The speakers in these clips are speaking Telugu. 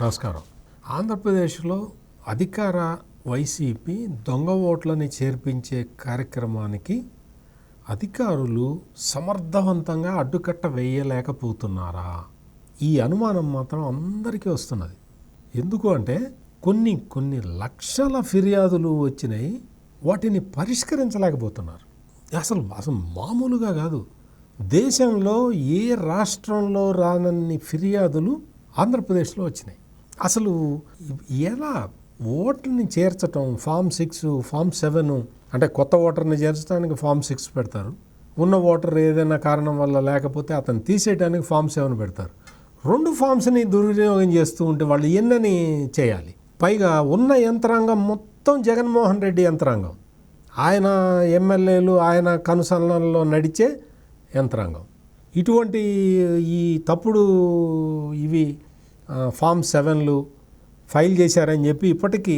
నమస్కారం. ఆంధ్రప్రదేశ్లో అధికార వైసీపీ దొంగ ఓట్లని చేర్పించే కార్యక్రమానికి అధికారులు సమర్థవంతంగా అడ్డుకట్ట వేయలేకపోతున్నారా? ఈ అనుమానం మాత్రం అందరికీ వస్తున్నది. ఎందుకు అంటే కొన్ని లక్షల ఫిర్యాదులు వచ్చినాయి, వాటిని పరిష్కరించలేకపోతున్నారు. అసలు మామూలుగా కాదు. దేశంలో ఏ రాష్ట్రంలో రానన్ని ఫిర్యాదులు ఆంధ్రప్రదేశ్లో వచ్చినాయి. అసలు ఎలా ఓట్లని చేర్చటం, ఫామ్ 6, ఫామ్ 7, అంటే కొత్త ఓటర్ని చేర్చడానికి ఫామ్ 6 పెడతారు. ఉన్న ఓటర్ ఏదైనా కారణం వల్ల లేకపోతే అతను తీసేయడానికి ఫామ్ 7 పెడతారు. 2 ఫామ్స్ని దుర్వినియోగం చేస్తూ ఉంటే వాళ్ళు ఎన్నని చేయాలి? పైగా ఉన్న యంత్రాంగం మొత్తం జగన్మోహన్ రెడ్డి యంత్రాంగం, ఆయన ఎమ్మెల్యేలు ఆయన కనుసన్నల్లో నడిచే యంత్రాంగం. ఇటువంటి ఈ తప్పుడు ఇవి ఫామ్ 7లు ఫైల్ చేశారని చెప్పి ఇప్పటికీ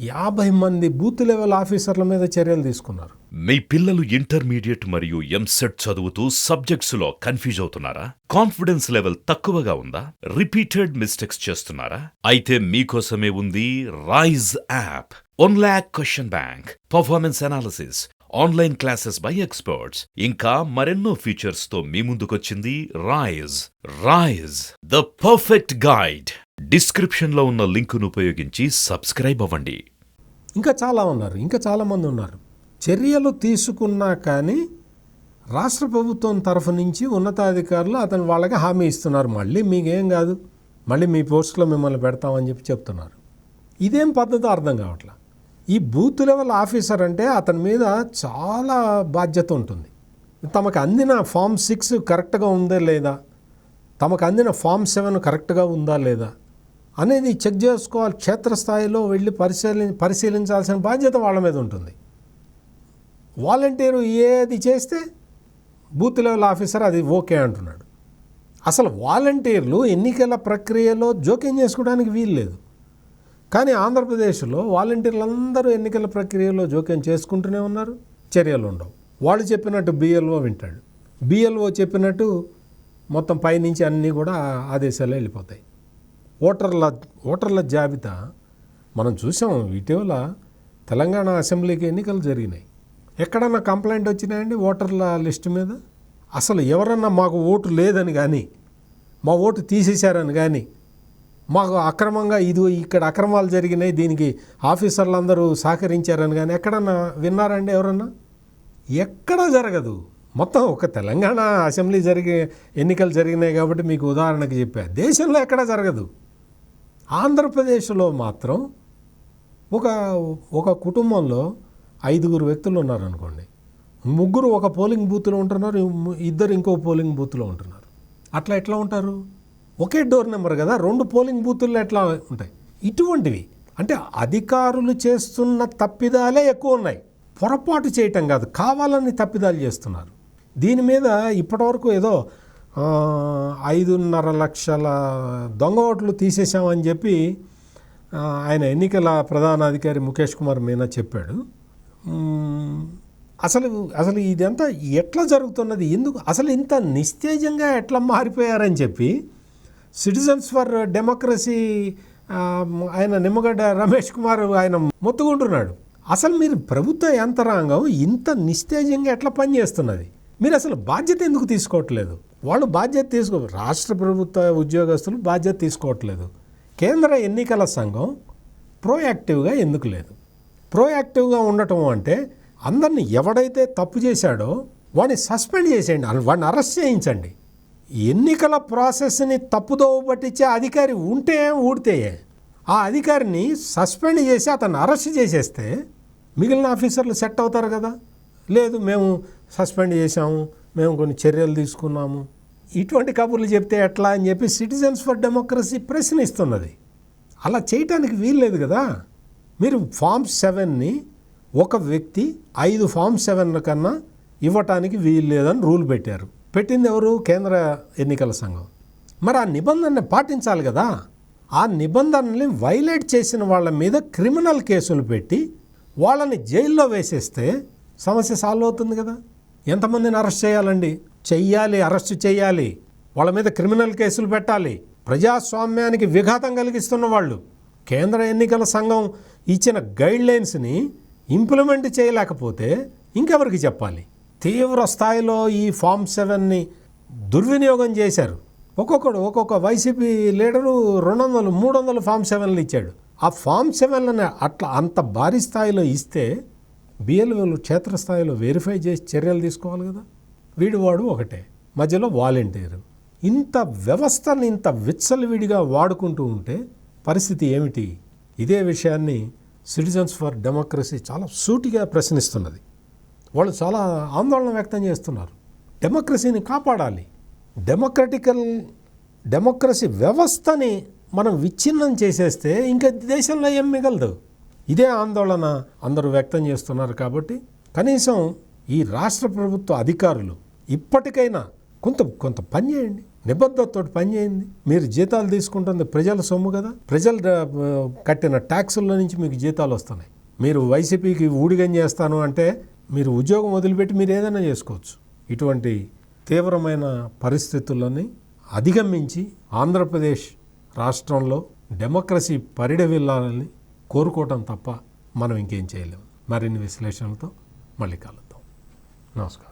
50 మంది బూత్ లెవెల్ ఆఫీసర్ల మీద చర్యలు తీసుకున్నారు. మీ పిల్లలు ఇంటర్మీడియట్ మరియు ఎంసెట్ చదువుతూ సబ్జెక్ట్స్ లో కన్ఫ్యూజ్ అవుతున్నారా? కాన్ఫిడెన్స్ లెవెల్ తక్కువగా ఉందా? రిపీటెడ్ మిస్టేక్స్ చేస్తున్నారా? అయితే మీకోసమే ఉంది Rise app. 1 lakh question bank, performance analysis, online classes by experts, ఇంకా మరెన్నో ఫీచర్స్ తో మీ ముందుకొచ్చింది Rise the perfect guide. Description లో ఉన్న లింకును ఉపయోగించి సబ్స్క్రైబ్ అవ్వండి. ఇంకా చాలా మంది ఉన్నారు. చర్యలు తీసుకున్నా కానీ రాష్ట్ర ప్రభుత్వం తరఫు నుంచి ఉన్నతాధికారులు అతను వాళ్ళకి హామీ ఇస్తున్నారు, మళ్ళీ మీకేం కాదు, మళ్ళీ మీ పోస్టులో మిమ్మల్ని పెడతామని చెప్పి చెప్తున్నారు. ఇదేం పద్ధతి అర్థం కావట్లా. ఈ బూత్ లెవెల్ ఆఫీసర్ అంటే అతని మీద చాలా బాధ్యత ఉంటుంది. తమకు అందిన ఫామ్ 6 కరెక్ట్గా ఉందా లేదా, తమకు అందిన ఫామ్ 7 కరెక్ట్గా ఉందా లేదా అనేది చెక్ చేసుకోవాలి. క్షేత్రస్థాయిలో వెళ్ళి పరిశీలించాల్సిన బాధ్యత వాళ్ళ మీద ఉంటుంది. వాలంటీరు ఏది చేస్తే బూత్ లెవెల్ ఆఫీసర్ అది ఓకే అంటున్నాడు. అసలు వాలంటీర్లు ఎన్నికల ప్రక్రియలో జోక్యం చేసుకోవడానికి వీలు లేదు. కానీ ఆంధ్రప్రదేశ్లో వాలంటీర్లందరూ ఎన్నికల ప్రక్రియలో జోక్యం చేసుకుంటూనే ఉన్నారు, చర్యలు ఉండవు. వాళ్ళు చెప్పినట్టు బిఎల్ఓ వింటాడు, బిఎల్ఓ చెప్పినట్టు మొత్తం పైనుంచి అన్నీ కూడా ఆదేశాలు వెళ్ళిపోతాయి. ఓటర్ల జాబితా మనం చూసాం. ఇటీవల తెలంగాణ అసెంబ్లీకి ఎన్నికలు జరిగినాయి. ఎక్కడన్నా కంప్లైంట్ వచ్చినాయండి ఓటర్ల లిస్టు మీద? అసలు ఎవరన్నా మాకు ఓటు లేదని కానీ, మా ఓటు తీసేశారని కానీ, మాకు అక్రమంగా ఇక్కడ అక్రమాలు జరిగినాయి, దీనికి ఆఫీసర్లు అందరూ సహకరించారని కానీ ఎక్కడన్నా విన్నారండి ఎవరన్నా? ఎక్కడా జరగదు. మొత్తం ఒక తెలంగాణ అసెంబ్లీ ఎన్నికలు జరిగినాయి కాబట్టి మీకు ఉదాహరణకి చెప్పా. దేశంలో ఎక్కడా జరగదు. ఆంధ్రప్రదేశ్లో మాత్రం ఒక కుటుంబంలో 5 వ్యక్తులు ఉన్నారనుకోండి, 3 ఒక పోలింగ్ బూత్లో ఉంటున్నారు, 2 ఇంకో పోలింగ్ బూత్లో ఉంటున్నారు. అట్లా ఎట్లా ఉంటారు? ఒకే డోర్ నెంబర్ కదా, 2 పోలింగ్ బూతుల్లో ఎట్లా ఉంటాయి? ఇటువంటివి అంటే అధికారులు చేస్తున్న తప్పిదాలే ఎక్కువ ఉన్నాయి. పొరపాటు చేయటం కాదు, కావాలని తప్పిదాలు చేస్తున్నారు. దీని మీద ఇప్పటివరకు ఏదో 5.5 లక్షల దొంగ ఓట్లు తీసేసామని చెప్పి ఆయన ఎన్నికల ప్రధానాధికారి ముఖేష్ కుమార్ మీనా చెప్పాడు. అసలు ఇదంతా ఎట్లా జరుగుతున్నది, ఎందుకు అసలు ఇంత నిస్తేజంగా ఎట్లా మారిపోయారని చెప్పి సిటిజన్స్ ఫర్ డెమోక్రసీ ఆయన నిమ్మగడ్డ రమేష్ కుమార్ ఆయన మొత్తుకుంటున్నాడు. అసలు మీరు ప్రభుత్వ యంత్రాంగం ఇంత నిస్తేజంగా ఎట్లా పనిచేస్తున్నది? మీరు అసలు బాధ్యత ఎందుకు తీసుకోవట్లేదు? వాళ్ళు బాధ్యత రాష్ట్ర ప్రభుత్వ ఉద్యోగస్తులు బాధ్యత తీసుకోవట్లేదు. కేంద్ర ఎన్నికల సంఘం ప్రోయాక్టివ్గా ఎందుకు లేదు? ప్రోయాక్టివ్గా ఉండటం అంటే అందరినీ ఎవడైతే తప్పు చేశాడో వాడిని సస్పెండ్ చేసేయండి, వాడిని అరెస్ట్ చేయించండి. ఎన్నికల ప్రాసెస్ని తప్పుదోవ పట్టించే అధికారి ఉంటే ఊడితే ఆ అధికారిని సస్పెండ్ చేసి అతన్ని అరెస్ట్ చేసేస్తే మిగిలిన ఆఫీసర్లు సెట్ అవుతారు కదా. లేదు మేము సస్పెండ్ చేశాము, మేము కొన్ని చర్యలు తీసుకున్నాము, ఇటువంటి కబుర్లు చెప్తే ఎట్లా అని చెప్పి సిటిజన్స్ ఫర్ డెమోక్రసీ ప్రశ్నిస్తున్నది. అలా చేయటానికి వీల్లేదు కదా. మీరు ఫామ్ 7ని ఒక వ్యక్తి 5 ఫామ్ 7 కన్నా ఇవ్వటానికి వీలు లేదని రూల్ పెట్టారు. పెట్టింది ఎవరు? కేంద్ర ఎన్నికల సంఘం. మరి ఆ నిబంధనని పాటించాలి కదా. ఆ నిబంధనల్ని వైలేట్ చేసిన వాళ్ళ మీద క్రిమినల్ కేసులు పెట్టి వాళ్ళని జైల్లో వేసేస్తే సమస్య సాల్వ్ అవుతుంది కదా. ఎంతమందిని అరెస్ట్ చేయాలండి? అరెస్ట్ చేయాలి, వాళ్ళ మీద క్రిమినల్ కేసులు పెట్టాలి, ప్రజాస్వామ్యానికి విఘాతం కలిగిస్తున్న వాళ్ళు. కేంద్ర ఎన్నికల సంఘం ఇచ్చిన గైడ్లైన్స్ని ఇంప్లిమెంట్ చేయలేకపోతే ఇంకెవరికి చెప్పాలి? తీవ్ర స్థాయిలో ఈ ఫామ్ 7ని దుర్వినియోగం చేశారు. ఒక్కొక్క వైసీపీ లీడరు 200, 300 ఫామ్ 7లు ఇచ్చాడు. ఆ ఫామ్ 7లని అట్లా అంత భారీ స్థాయిలో ఇస్తే బిఎల్ఓలు క్షేత్రస్థాయిలో వెరిఫై చేసి చర్యలు తీసుకోవాలి కదా. వాడు ఒకటే, మధ్యలో వాలంటీరు. ఇంత వ్యవస్థని ఇంత విచ్చలవిడిగా వాడుకుంటూ ఉంటే పరిస్థితి ఏమిటి? ఇదే విషయాన్ని సిటిజన్స్ ఫర్ డెమోక్రసీ చాలా సూటిగా ప్రశ్నిస్తున్నది. వాళ్ళు చాలా ఆందోళన వ్యక్తం చేస్తున్నారు. డెమోక్రసీని కాపాడాలి. డెమోక్రసీ వ్యవస్థని మనం విచ్ఛిన్నం చేసేస్తే ఇంకా దేశంలో ఏం మిగలదు. ఇదే ఆందోళన అందరూ వ్యక్తం చేస్తున్నారు. కాబట్టి కనీసం ఈ రాష్ట్ర ప్రభుత్వ అధికారులు ఇప్పటికైనా కొంత పని చేయండి, నిబద్ధతతో పని చేయండి. మీరు జీతాలు తీసుకుంటుంది ప్రజల సొమ్ము కదా, ప్రజలు కట్టిన ట్యాక్సుల్లో నుంచి మీకు జీతాలు వస్తున్నాయి. మీరు వైసీపీకి ఊడిగం చేస్తాను అంటే మీరు ఉద్యోగం వదిలిపెట్టి మీరు ఏదైనా చేసుకోవచ్చు. ఇటువంటి తీవ్రమైన పరిస్థితులని అధిగమించి ఆంధ్రప్రదేశ్ రాష్ట్రంలో డెమోక్రసీ పరిడవిల్లాలని కోరుకోవటం తప్ప మనం ఇంకేం చేయలేము. మరిన్ని విశ్లేషణలతో మళ్ళీ కలుద్దాం. నమస్కారం.